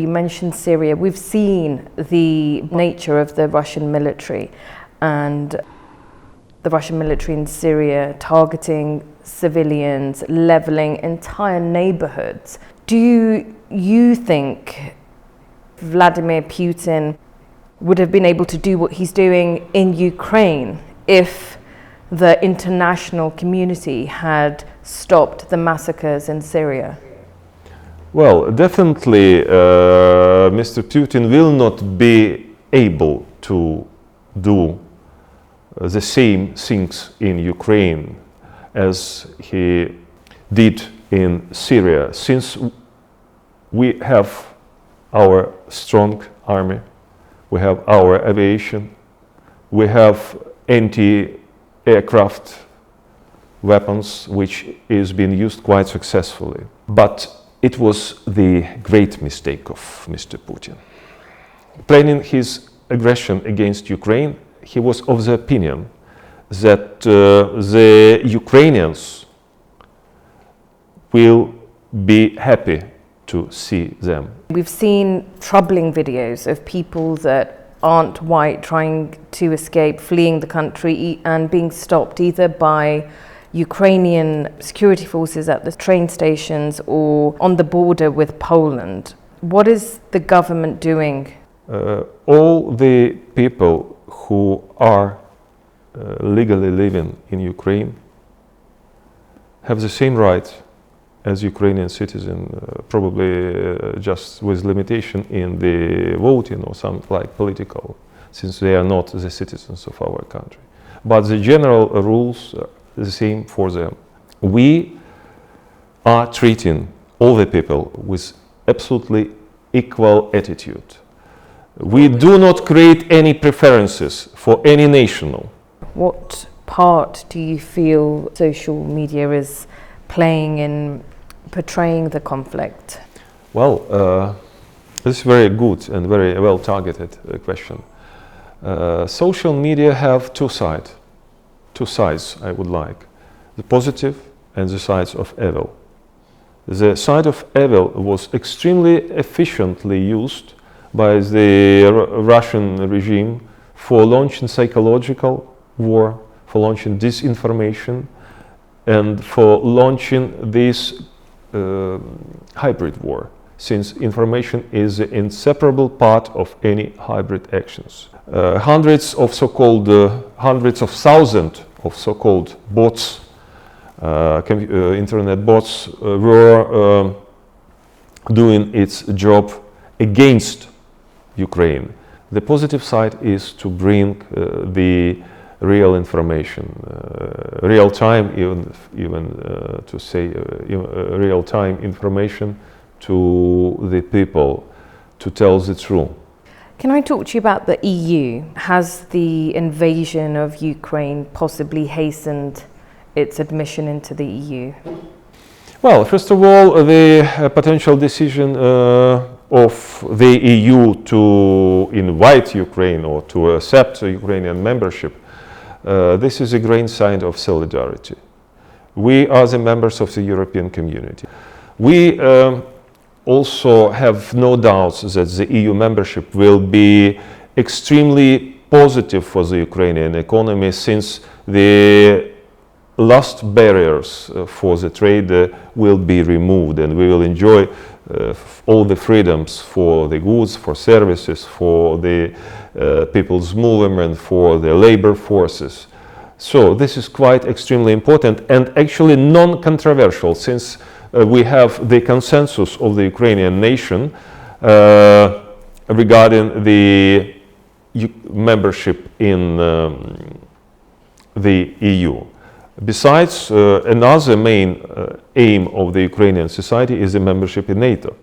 you mentioned Syria. We've seen the nature of the Russian military and the Russian military in Syria targeting civilians, leveling entire neighborhoods. Do you think Vladimir Putin would have been able to do what he's doing in Ukraine if the international community had stopped the massacres in Syria? Well, definitely Mr. Putin will not be able to do the same things in Ukraine as he did in Syria, since we have our strong army, we have our aviation, we have anti-aircraft weapons, which is being used quite successfully. But it was the great mistake of Mr. Putin. Planning his aggression against Ukraine, he was of the opinion that the Ukrainians will be happy to see them. We've seen troubling videos of people that aren't white trying to escape, fleeing the country and being stopped either by Ukrainian security forces at the train stations or on the border with Poland. What is the government doing? All the people who are legally living in Ukraine have the same right as Ukrainian citizens, probably just with limitation in the voting or something like political, since they are not the citizens of our country. But the general rules are the same for them. We are treating all the people with absolutely equal attitude. We do not create any preferences for any nation. What part do you feel social media is playing in portraying the conflict? Well, this is very good and very well targeted question. Social media have two sides I would like, the positive and the sides of evil. The side of evil was extremely efficiently used by the Russian regime for launching psychological war, for launching disinformation, and for launching this hybrid war, since information is an inseparable part of any hybrid actions. Hundreds of thousands of so-called bots, internet bots, were doing its job against Ukraine. The positive side is to bring the real information, real time, even to say real time information to the people, to tell the truth. Can I talk to you about the EU? Has the invasion of Ukraine possibly hastened its admission into the EU? Well, first of all, the potential decision of the EU to invite Ukraine or to accept Ukrainian membership, this is a great sign of solidarity. We are the members of the European community. We also have no doubts that the EU membership will be extremely positive for the Ukrainian economy, since the last barriers for the trade will be removed, and we will enjoy all the freedoms for the goods, for services, for the people's movement, for the labor forces. So this is quite extremely important and actually non-controversial, since we have the consensus of the Ukrainian nation regarding the membership in the EU. Besides, another main aim of the Ukrainian society is the membership in NATO.